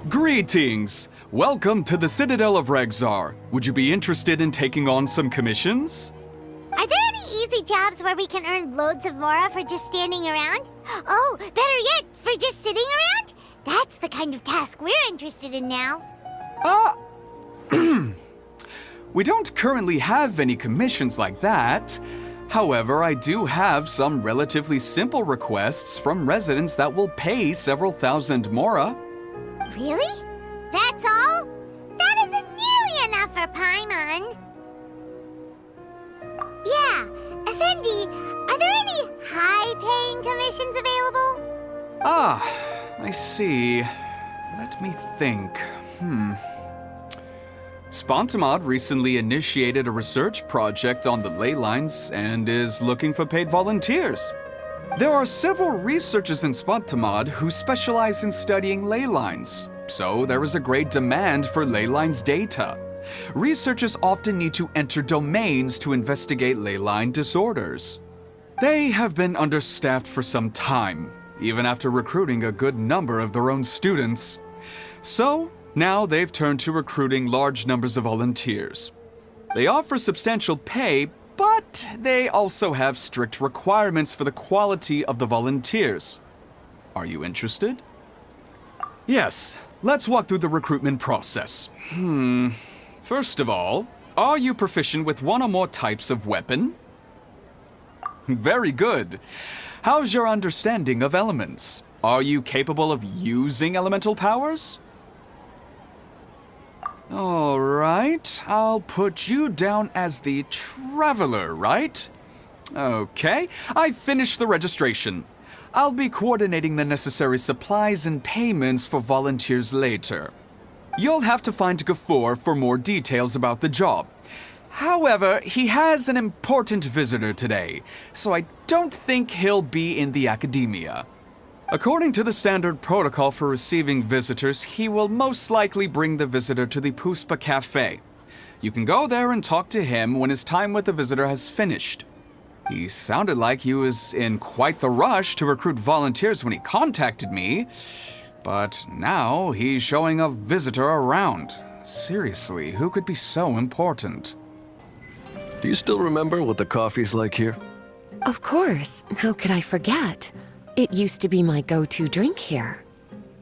Greetings! Welcome to the Citadel of Regzar. Would you be interested in taking on some commissions? Are there any easy jobs where we can earn loads of mora for just standing around? Oh, better yet, for just sitting around? That's the kind of task we're interested in now. We don't currently have any commissions like that. However, I do have some relatively simple requests from residents that will pay several thousand mora. Really? That's all? That isn't nearly enough for Paimon. Yeah, Effendi, are there any high-paying commissions available? I see. Let me think. Spontamod recently initiated a research project on the ley lines and is looking for paid volunteers. There are several researchers in Spontamod who specialize in studying ley lines, so there is a great demand for ley lines data. Researchers often need to enter domains to investigate ley line disorders. They have been understaffed for some time, even after recruiting a good number of their own students. So, now they've turned to recruiting large numbers of volunteers. They offer substantial pay, but they also have strict requirements for the quality of the volunteers. Are you interested? Yes, let's walk through the recruitment process. First of all, are you proficient with one or more types of weapon? Very good. How's your understanding of elements? Are you capable of using elemental powers? All right, I'll put you down as the Traveler, right? Okay, I've finished the registration. I'll be coordinating the necessary supplies and payments for volunteers later. You'll have to find Gafoor for more details about the job. However, he has an important visitor today, so I don't think he'll be in the academia. According to the standard protocol for receiving visitors, he will most likely bring the visitor to the Puspa Cafe. You can go there and talk to him when his time with the visitor has finished. He sounded like he was in quite the rush to recruit volunteers when he contacted me, but now he's showing a visitor around. Seriously, who could be so important? Do you still remember what the coffee's like here? Of course. How could I forget? It used to be my go-to drink here.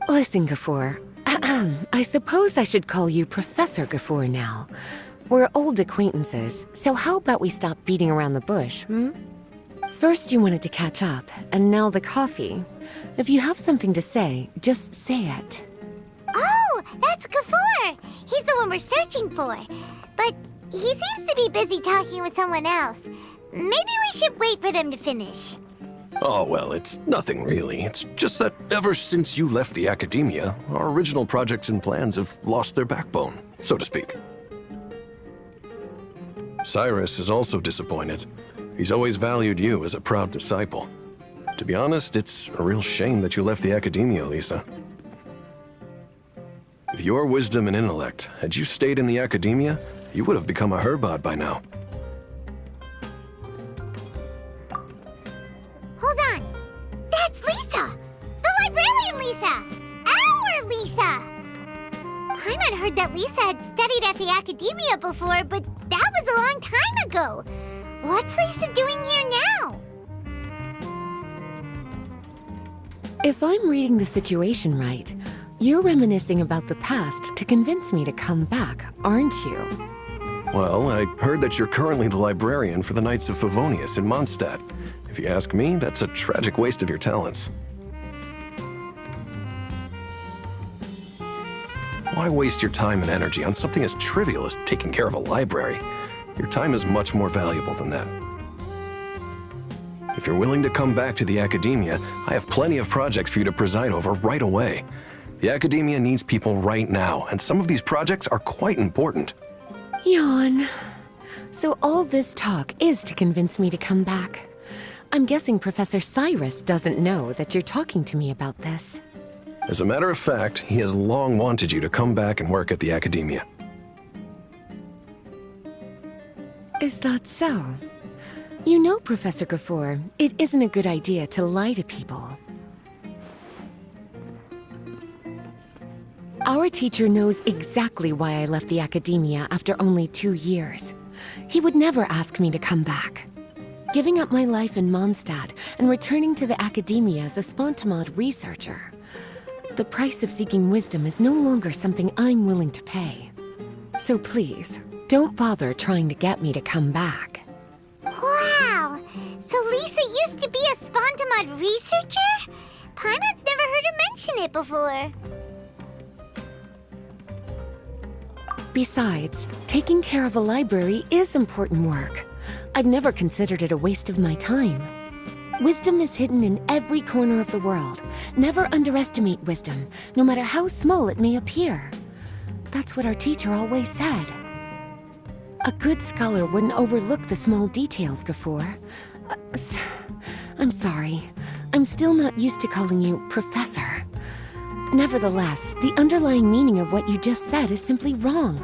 Listen, Gafoor. I suppose I should call you Professor Gafoor now. We're old acquaintances, so how about we stop beating around the bush, First you wanted to catch up, and now the coffee. If you have something to say, just say it. Oh, that's Gafoor. He's the one we're searching for. But he seems to be busy talking with someone else. Maybe we should wait for them to finish. Oh, well, it's nothing really. It's just that ever since you left the academia, our original projects and plans have lost their backbone, so to speak. Cyrus is also disappointed. He's always valued you as a proud disciple. To be honest, it's a real shame that you left the academia, Lisa. With your wisdom and intellect, had you stayed in the academia, you would have become a Herbad by now. Hold on. That's Lisa! The librarian Lisa! Our Lisa! Paimon heard that Lisa had studied at the academia before, but that was a long time ago. What's Lisa doing here now? If I'm reading the situation right, you're reminiscing about the past to convince me to come back, aren't you? Well, I heard that you're currently the librarian for the Knights of Favonius in Mondstadt. If you ask me, that's a tragic waste of your talents. Why waste your time and energy on something as trivial as taking care of a library? Your time is much more valuable than that. If you're willing to come back to the academia, I have plenty of projects for you to preside over right away. The academia needs people right now, and some of these projects are quite important. Yawn. So all this talk is to convince me to come back. I'm guessing Professor Cyrus doesn't know that you're talking to me about this. As a matter of fact, he has long wanted you to come back and work at the academia. Is that so? You know, Professor Gafoor, it isn't a good idea to lie to people. Our teacher knows exactly why I left the academia after only 2 years. He would never ask me to come back. Giving up my life in Mondstadt and returning to the academia as a Spontamod researcher. The price of seeking wisdom is no longer something I'm willing to pay. So please, don't bother trying to get me to come back. Wow! So Lisa used to be a Spontamod researcher? Paimon's never heard her mention it before. Besides, taking care of a library is important work. I've never considered it a waste of my time. Wisdom is hidden in every corner of the world. Never underestimate wisdom, no matter how small it may appear. That's what our teacher always said. A good scholar wouldn't overlook the small details, Gafoor. I'm sorry. I'm still not used to calling you Professor. Nevertheless, the underlying meaning of what you just said is simply wrong.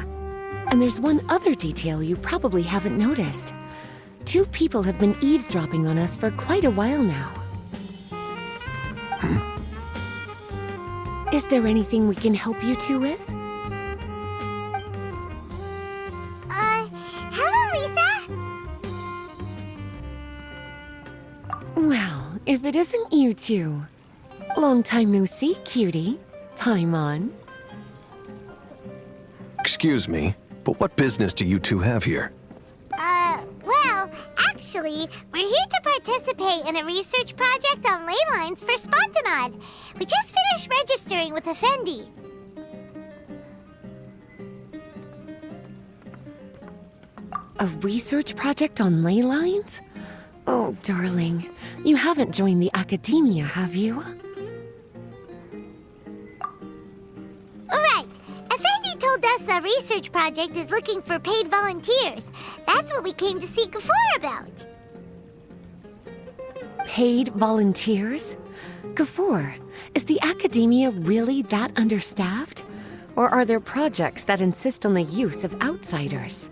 And there's one other detail you probably haven't noticed. 2 people have been eavesdropping on us for quite a while now. Is there anything we can help you two with? Hello, Lisa! Well, if it isn't you two. Long time no see, cutie. Paimon. Excuse me, but what business do you two have here? Well, actually, we're here to participate in a research project on ley lines for Spontamod. We just finished registering with Effendi. A research project on ley lines? Oh, darling, you haven't joined the academia, have you? Alright, Effendi told us a research project is looking for paid volunteers. That's what we came to see Gafoor about. Paid volunteers? Gafoor, is the academia really that understaffed? Or are there projects that insist on the use of outsiders?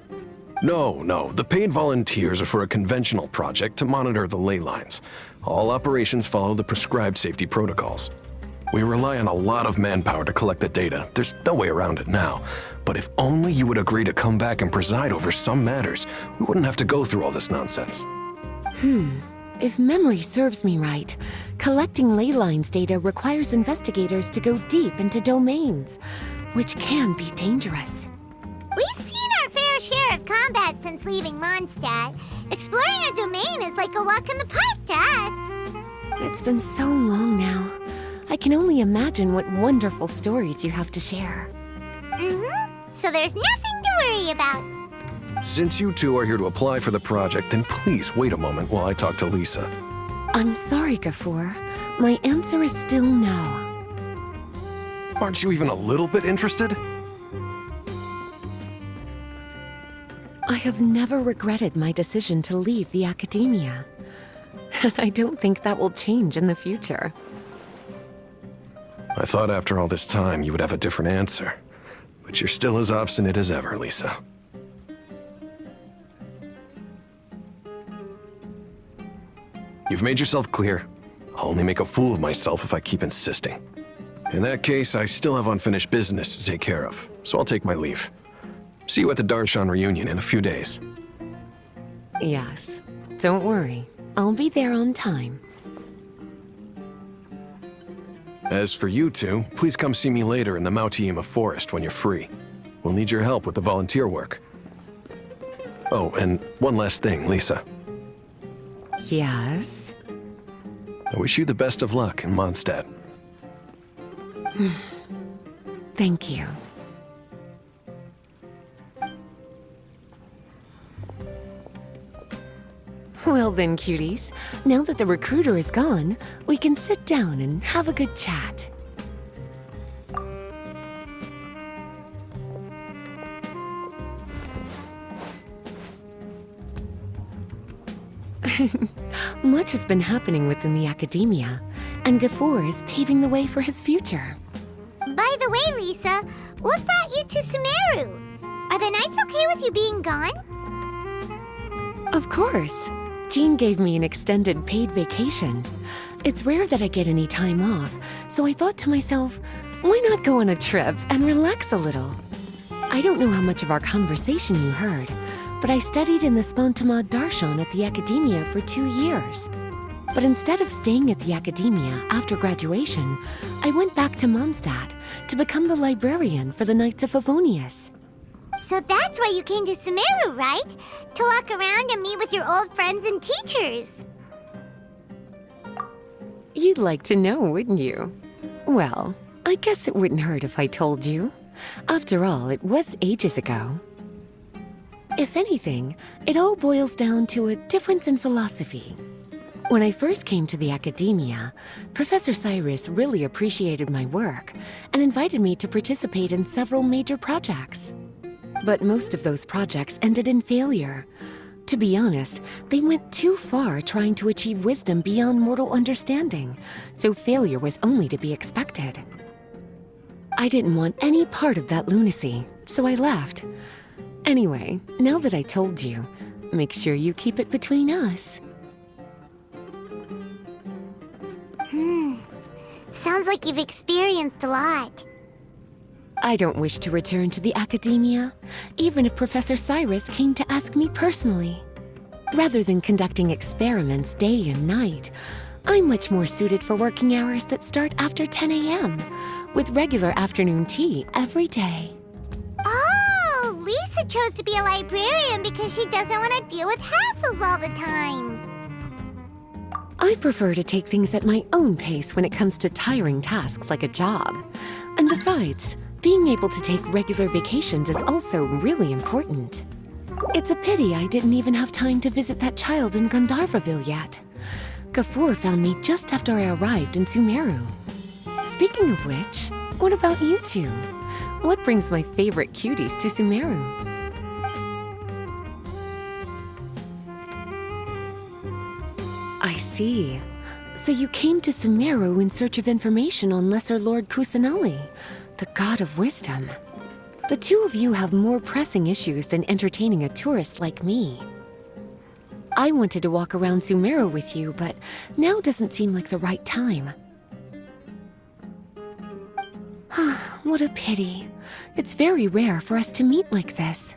No, the paid volunteers are for a conventional project to monitor the ley lines. All operations follow the prescribed safety protocols. We rely on a lot of manpower to collect the data. There's no way around it now. But if only you would agree to come back and preside over some matters, we wouldn't have to go through all this nonsense. If memory serves me right, collecting ley lines data requires investigators to go deep into domains, which can be dangerous. We've seen our fair share of combat since leaving Mondstadt. Exploring a domain is like a walk in the park to us. It's been so long now. I can only imagine what wonderful stories you have to share. So there's nothing to worry about. Since you two are here to apply for the project, then please wait a moment while I talk to Lisa. I'm sorry, Gafoor. My answer is still no. Aren't you even a little bit interested? I have never regretted my decision to leave the academia. And I don't think that will change in the future. I thought after all this time you would have a different answer. But you're still as obstinate as ever, Lisa. You've made yourself clear. I'll only make a fool of myself if I keep insisting. In that case, I still have unfinished business to take care of, so I'll take my leave. See you at the Darshan reunion in a few days. Yes. Don't worry. I'll be there on time. As for you two, please come see me later in the Mautiima forest when you're free. We'll need your help with the volunteer work. Oh, and one last thing, Lisa. Yes? I wish you the best of luck in Mondstadt. Thank you. Well then, cuties. Now that the recruiter is gone, we can sit down and have a good chat. Much has been happening within the academia, and Gafoor is paving the way for his future. By the way, Lisa, what brought you to Sumeru? Are the Knights okay with you being gone? Of course. Jean gave me an extended paid vacation. It's rare that I get any time off, so I thought to myself, why not go on a trip and relax a little? I don't know how much of our conversation you heard, but I studied in the Spontamad Darshan at the Academia for 2 years. But instead of staying at the Academia after graduation, I went back to Mondstadt to become the librarian for the Knights of Favonius. So that's why you came to Sumeru, right? To walk around and meet with your old friends and teachers. You'd like to know, wouldn't you? Well, I guess it wouldn't hurt if I told you. After all, it was ages ago. If anything, it all boils down to a difference in philosophy. When I first came to the Academia, Professor Cyrus really appreciated my work and invited me to participate in several major projects. But most of those projects ended in failure. To be honest, they went too far trying to achieve wisdom beyond mortal understanding, so failure was only to be expected. I didn't want any part of that lunacy, so I left. Anyway, now that I told you, make sure you keep it between us. Sounds like you've experienced a lot. I don't wish to return to the Academia, even if Professor Cyrus came to ask me personally. Rather than conducting experiments day and night, I'm much more suited for working hours that start after 10 a.m., with regular afternoon tea every day. Oh, Lisa chose to be a librarian because she doesn't want to deal with hassles all the time. I prefer to take things at my own pace when it comes to tiring tasks like a job. And besides, being able to take regular vacations is also really important. It's a pity I didn't even have time to visit that child in Gandharvaville yet. Gafur found me just after I arrived in Sumeru. Speaking of which, what about you two? What brings my favorite cuties to Sumeru? I see. So you came to Sumeru in search of information on Lesser Lord Kusanali, the god of wisdom. The two of you have more pressing issues than entertaining a tourist like me. I wanted to walk around Sumeru with you, but now doesn't seem like the right time. What a pity. It's very rare for us to meet like this.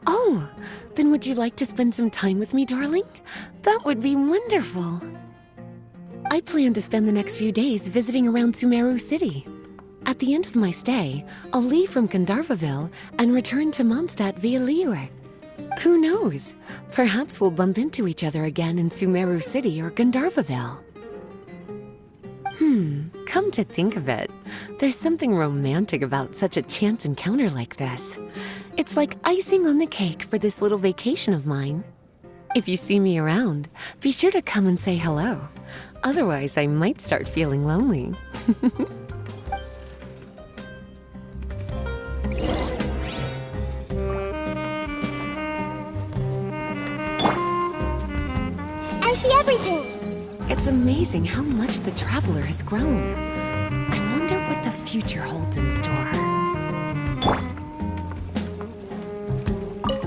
Oh, then would you like to spend some time with me, darling? That would be wonderful. I plan to spend the next few days visiting around Sumeru City. At the end of my stay, I'll leave from Gandharvaville and return to Mondstadt via Liyue. Who knows? Perhaps we'll bump into each other again in Sumeru City or Gandharvaville. Come to think of it, there's something romantic about such a chance encounter like this. It's like icing on the cake for this little vacation of mine. If you see me around, be sure to come and say hello. Otherwise, I might start feeling lonely. I see everything. It's amazing how much the traveler has grown. I wonder what the future holds in store.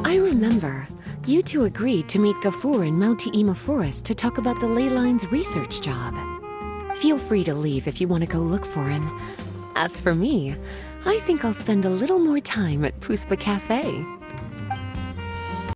I remember, you two agreed to meet Gafur in Mount Te'ima Forest to talk about the ley lines research job. Feel free to leave if you want to go look for him. As for me, I think I'll spend a little more time at Puspa Cafe.